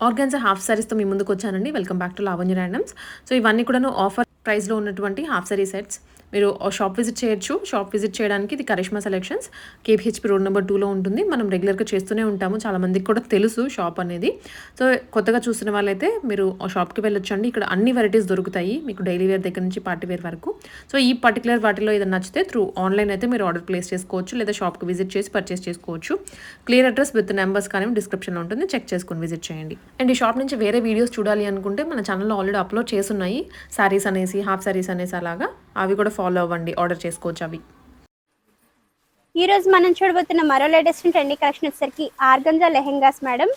Organza half సారీస్‌తో మీ ముందుకొచ్చానండి. Welcome back to Lavanya randoms. So, ఇవన్నీ కూడాను ఆఫర్ ప్రైస్‌లో ఉన్నటువంటి హాఫ్ సారీ సెట్స్. మీరు షాప్ విజిట్ చేయొచ్చు. షాప్ విజిట్ చేయడానికి ఇది Karishma selections. KPHP road number 2లో ఉంటుంది. మనం రెగ్యులర్‌గా చేస్తూనే ఉంటాము. చాలా మందికి కూడా తెలుసు షాప్ అనేది. సో, కొత్తగా చూస్తున్న వాళ్ళైతే మీరు ఆ షాప్‌కి వెళ్ళొచ్చండి. ఇక్కడ అన్ని వెరైటీస్ దొరుకుతాయి. మీకు డైలీ వేర్ దగ్గర నుంచి పార్టీ వేర్ వరకు. సో, ఈ పర్టిక్యులర్ వాటిలో ఏదైనా నచ్చితే త్రూ ఆన్‌లైన్ అయితే మీరు ఆర్డర్ ప్లేస్ చేసుకోవచ్చు. లేదా షాప్‌కి విజిట్ చేసి పర్చేస్ చేసుకోవచ్చు. క్లియర్ అడ్రస్ విత్ నెంబర్స్ కానీ డిస్క్రిప్షన్‌లో ఉంటుంది. చెక్ చేసుకొని విజిట్ చేయండి. అండ్ ఈ షాప్ నుంచి వేరే వీడియోస్ చూడాలి అనుకుంటే మన ఛానల్లో ఆల్రెడీ అప్లోడ్ చేసున్నాయి. సారీస్ అనేసి, హాఫ్ సారీస్ అనేసి అలాగా. అవి కూడా ఫాలో అవ్వండి. ఆర్డర్ చేసుకోవచ్చు అవి. ఈరోజు మనం చూడబోతున్న మరో లేటెస్ట్ ట్రెండీ కలెక్షన్ వచ్చేసరికి organza lehengas madam.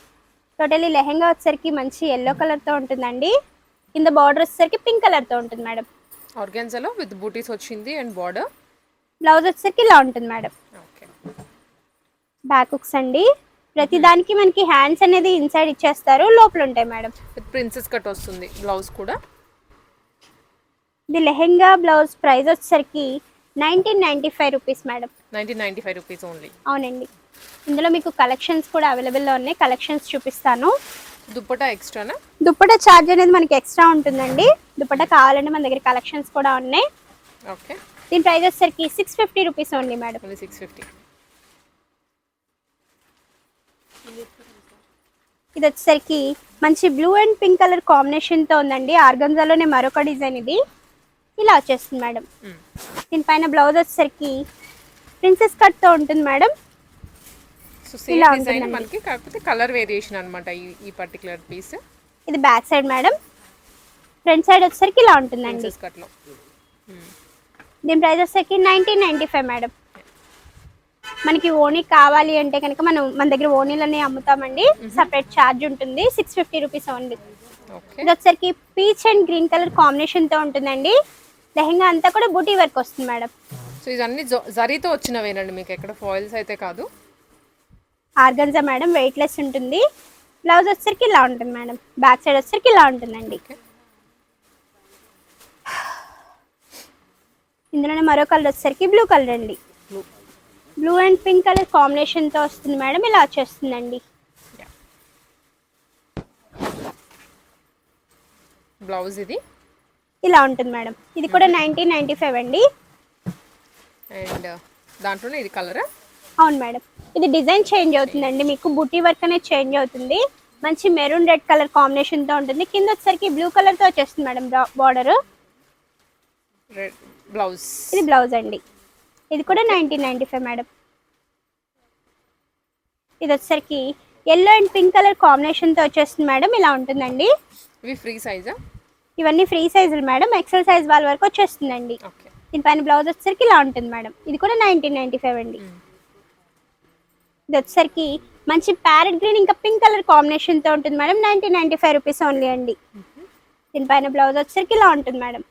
Totally lehenga వచ్చేసరికి మంచి ఎల్లో కలర్తో ఉంటుందండి. కింద బార్డర్ వచ్చేసరికి పింక్ కలర్తో ఉంటుంది మేడం. ఆర్గాన్జాలో విత్ బూటీస్ వచ్చింది అండ్ బార్డర్. బ్లౌజ్ వచ్చేసరికి ఇలా ఉంటుంది మేడం. ఓకే. బ్యాక్ హుక్స్ అండి. ప్రతి దానికి మనకి హ్యాండ్స్ అనేది ఇన్సైడ్ ఇచ్చేస్తారు, లోపల ఉంటాయి మేడం. విత్ ప్రిన్సెస్ కట్ వస్తుంది బ్లౌజ్ కూడా. ఇది లెహెంగా బ్లౌజ్ ప్రైస్ వచ్చేసరికి 1995 రూపీస్ మేడం. 1995 rupees only. అవునండి. ఇందులో మీకు కలెక్షన్స్ కూడా అవైలబుల్లో ఉన్నాయి. కలెక్షన్స్ చూపిస్తాను. దుప్పటా ఎక్స్ట్రానా? దుప్పటా ఛార్జ్ అనేది మనకి ఎక్స్ట్రా ఉంటుందండి. దుప్పటా కావాలంటే మన దగ్గర కలెక్షన్స్ కూడా ఉన్నాయి. ఓకే. దీని ప్రైస్ వచ్చేసరికి 650 రూపీస్ ఓన్లీ మేడం. 650. ఇది వచ్చేసరికి మంచి బ్లూ అండ్ పింక్ కలర్ కాంబినేషన్తో ఉందండి. ఆర్గంజాలోనే మరొక డిజైన్ ఇది. ఇలా వచ్చేస్తుంది మేడం. దీనిపైన బ్లౌజ్ వచ్చేసరికి ప్రిన్సెస్ కట్తో ఉంటుంది మేడం. సో సేమ్ డిజైన్ మనకి, కాకపోతే కలర్ వేరియేషన్ అన్నమాట ఈ పర్టిక్యులర్ పీస్. ఇది back side madam. Front side వచ్చేసరికి ఇలా ఉంటుందండి. ప్రిన్సెస్ కట్లో. దీని ప్రైస్ వచ్చేసరికి 1995 మేడం. మనకి ఓనీ కావాలి అంటే కనుక మన దగ్గర ఓనీలనే అమ్ముతామండి. సపరేట్ ఛార్జ్ ఉంటుంది. 650 రూపీస్ ఓన్లీ. ఇది వచ్చేసరికి పీచ్ అండ్ గ్రీన్ కలర్ కాంబినేషన్తో ఉంటుందండి. లెహంగా అంతా కూడా బూటీ వర్క్ వస్తుంది మేడం. సో ఇవన్నీ జరీతో వచ్చినవేనండి, మీకు ఎక్కడ ఫాయిల్స్ అయితే కాదు. ఆర్గంజా మేడం, వెయిట్ లెస్ ఉంటుంది. బ్లౌజ్ వచ్చేసరికి ఇలా ఉంటుంది మేడం. బ్యాక్ సైడ్ వచ్చేసరికి ఇలా ఉంటుందండి. ఇందులోనే మరో కలర్ వచ్చేసరికి బ్లూ కలర్ అండి. బ్లూ అండ్ పింక్ కలర్ కాంబినేషన్తో వస్తుంది మేడం. ఇలా వచ్చేస్తుందండి. బ్లౌజ్ ఇది ఇలా ఉంటుంది మేడం. ఇది కూడా 1995 అండి. అండ్ దాంట్లోనే ఇది కలరా? అవును మేడం. ఇది డిజైన్ చేంజ్ అవుతుందండి. మీకు బుటీ వర్క్ అనేది చేంజ్ అవుతుంది. మంచి మెరూన్ రెడ్ కలర్ కాంబినేషన్తో ఉంటుంది. కింద వచ్చేసరికి బ్లూ కలర్తో వచ్చేస్తుంది మేడం బార్డర్. Red blouse. ఇది బ్లౌజ్ అండి. ఇది కూడా 1995 మేడం. ఇది వచ్చేసరికి ఎల్లో అండ్ పింక్ కలర్ కాంబినేషన్తో వచ్చేస్తుంది మేడం. ఇలా ఉంటుందండి. ఇవి ఫ్రీ సైజా? ఇవన్నీ ఫ్రీ సైజులు మేడం. ఎక్సెల్ సైజ్ వాళ్ళ వరకు వచ్చేస్తుందండి. దీనిపైన బ్లౌజ్ వచ్చేసరికి ఇలా ఉంటుంది మేడం. ఇది కూడా 1995 అండి. ఇది వచ్చేసరికి మంచి ప్యారెట్ గ్రీన్ ఇంకా పింక్ కలర్ కాంబినేషన్తో ఉంటుంది మేడం. 1995 రూపీస్ ఓన్లీ అండి. దీనిపైన బ్లౌజ్ వచ్చేసరికి ఇలా ఉంటుంది మేడం.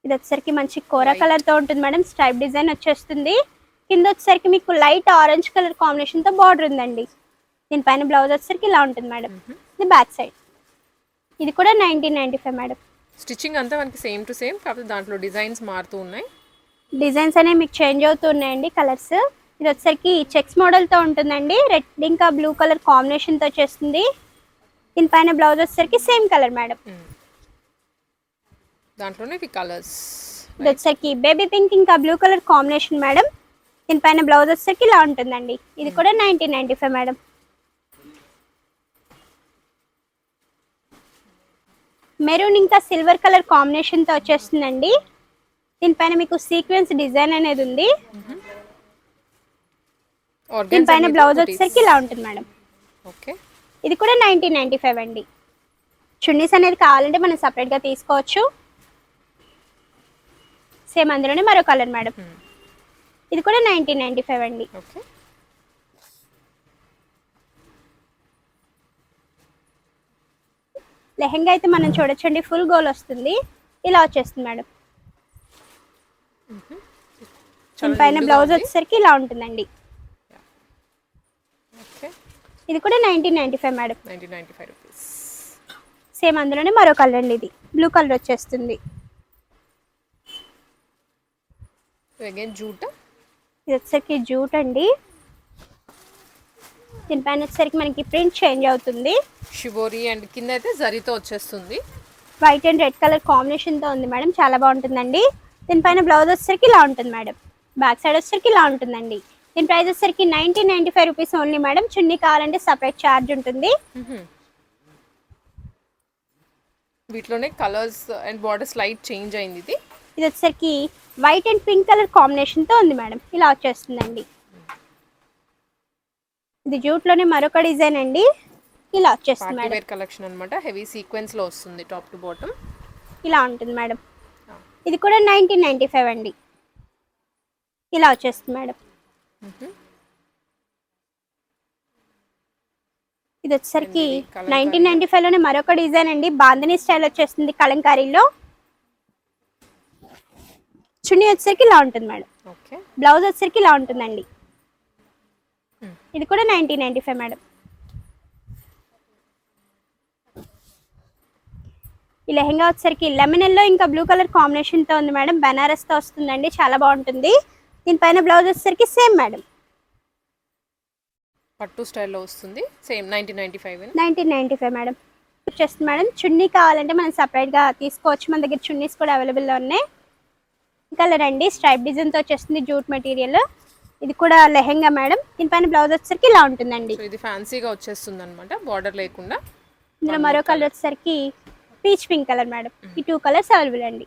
ఇది వచ్చేసరికి మంచి కోరా కలర్తో ఉంటుంది మేడం. స్ట్రైప్ డిజైన్ వచ్చేస్తుంది. కింద వచ్చేసరికి మీకు లైట్ ఆరెంజ్ కలర్ కాంబినేషన్తో బార్డర్ ఉందండి. దీనిపైన బ్లౌజ్ వచ్చేసరికి ఇలా ఉంటుంది మేడం. ఇది బ్యాక్ సైడ్. ఇది కూడా 1995 మేడం. స్టిచ్చింగ్ అంతా మనకి సేమ్ టు సేమ్, కాకపోతే దాంట్లో డిజైన్స్ మారుతూ ఉన్నాయి. డిజైన్స్ అనేవి మీకు చేంజ్ అవుతూ ఉన్నాయండి. కలర్స్. ఇది వచ్చేసరికి చెక్స్ మోడల్తో ఉంటుందండి. రెడ్ ఇంకా బ్లూ కలర్ కాంబినేషన్తో వచ్చేస్తుంది. దీనిపైన బ్లౌజ్ వచ్చేసరికి సేమ్ కలర్ మేడం. దాంట్లోనే ఇవి కలర్స్. ఇది వచ్చేసరికి బేబీ పింక్ ఇంకా బ్లూ కలర్ కాంబినేషన్ మేడం. దీనిపైన బ్లౌజ్ వచ్చేసరికి ఇలా ఉంటుందండి. ఇది కూడా 1995 మేడం. మెరూన్ ఇంకా సిల్వర్ కలర్ కాంబినేషన్తో వచ్చేస్తుందండి. దీనిపైన మీకు సీక్వెన్స్ డిజైన్ అనేది ఉంది. దీనిపైన బ్లౌజ్ వచ్చేసరికి ఇలా ఉంటుంది మేడం. ఇది కూడా 1995 అండి. చున్నీస్ అనేది కావాలంటే మనం సపరేట్గా తీసుకోవచ్చు. సేమ్ అందులోనే మరో కలర్ మేడం. ఇది కూడా 1995 అండి. లెహంగా అయితే మనం చూడొచ్చండి, ఫుల్ గోల్ వస్తుంది. ఇలా వచ్చేస్తుంది మేడం. దీనిపైన బ్లౌజ్ వచ్చేసరికి ఇలా ఉంటుందండి. ఇది కూడా 1995 మేడం. 1995 రూపీస్. సేమ్ అందులోనే మరో కలర్ అండి. ఇది బ్లూ కలర్ వచ్చేస్తుంది. Again jute. ఇది వచ్చేసరికి జూట్ అండి. దీనిపైన వచ్చేసరికి మనకి ప్రింట్ చేంజ్ అవుతుంది. షిబోరి అండ్ కింద అయితే జరీతో వచ్చేస్తుంది. వైట్ అండ్ రెడ్ కలర్ కాంబినేషన్తో ఉంది మేడం, చాలా బాగుంటుందండి. దీనిపైన బ్లౌజ్ వచ్చేసరికి ఇలా ఉంటుంది మేడం, బ్యాక్ సైడ్ వచ్చేసరికి ఇలా ఉంటుందండి. దీని ప్రైస్ వచ్చేసరికి 1995 రూపీస్ ఓన్లీ మేడం. చున్నీ కావాలంటే సపరేట్ ఛార్జ్ ఉంటుంది. వీటిలోనే colours and borders light change అయింది. ఇది వచ్చేసరికి వైట్ అండ్ పింక్ కలర్ కాంబినేషన్తో ఉంది మేడం, ఇలా వచ్చేస్తుందండి. ఇది జూట్లోనే మరొక డిజైన్ అండి, ఇలా వచ్చేస్తుంది మేడం. వేర్ కలెక్షన్ అన్నమాట. హెవీ సీక్వెన్స్ లో వస్తుంది టాప్ టు బాటమ్, ఇలా ఉంటుంది మేడం. ఇది కూడా 1995 అండి, ఇలా వచ్చేస్తుంది మేడం. ఇది వచ్చేసరికి 1995లోనే మరొక డిజైన్ అండి, బాందిని స్టైల్ వచ్చేస్తుంది కలంకారీలో. చున్నీ వచ్చేసరికి ఇలా ఉంటుంది మేడం, బ్లౌజ్ వచ్చేసరికి ఇలా ఉంటుందండి. ఇది కూడా 1995 మేడం. ఈ లెహెంగా వచ్చేసరికి లెమన్ ఎల్లో ఇంకా బ్లూ కలర్ కాంబినేషన్తో ఉంది మేడం, బెనారస్తో వస్తుందండి, చాలా బాగుంటుంది. దీనిపైన బ్లౌజ్ వచ్చేసరికి సేమ్ మేడం, పట్టు స్టైల్లో వస్తుంది. సేమ్ 1995 మేడం వచ్చేస్తుంది మేడం. చున్నీ కావాలంటే మనం సపరేట్గా తీసుకోవచ్చు, మన దగ్గర చున్నీస్ కూడా అవైలబుల్లో ఉన్నాయి. కలర్ అండి, స్ట్రైప్ డిజైన్తో వచ్చేస్తుంది, జూట్ మెటీరియల్. ఇది కూడా లెహెంగా మేడం. దీనిపైన బ్లౌజ్ వచ్చేసరికి ఇలా ఉంటుందండి. ఇది ఫ్యాన్సీగా వచ్చేస్తుంది అనమాట, బార్డర్ లేకుండా. ఇందులో మరో కలర్ వచ్చేసరికి పీచ్ పింక్ కలర్ మేడం. ఈ 2 కలర్స్ అవైలబుల్ అండి.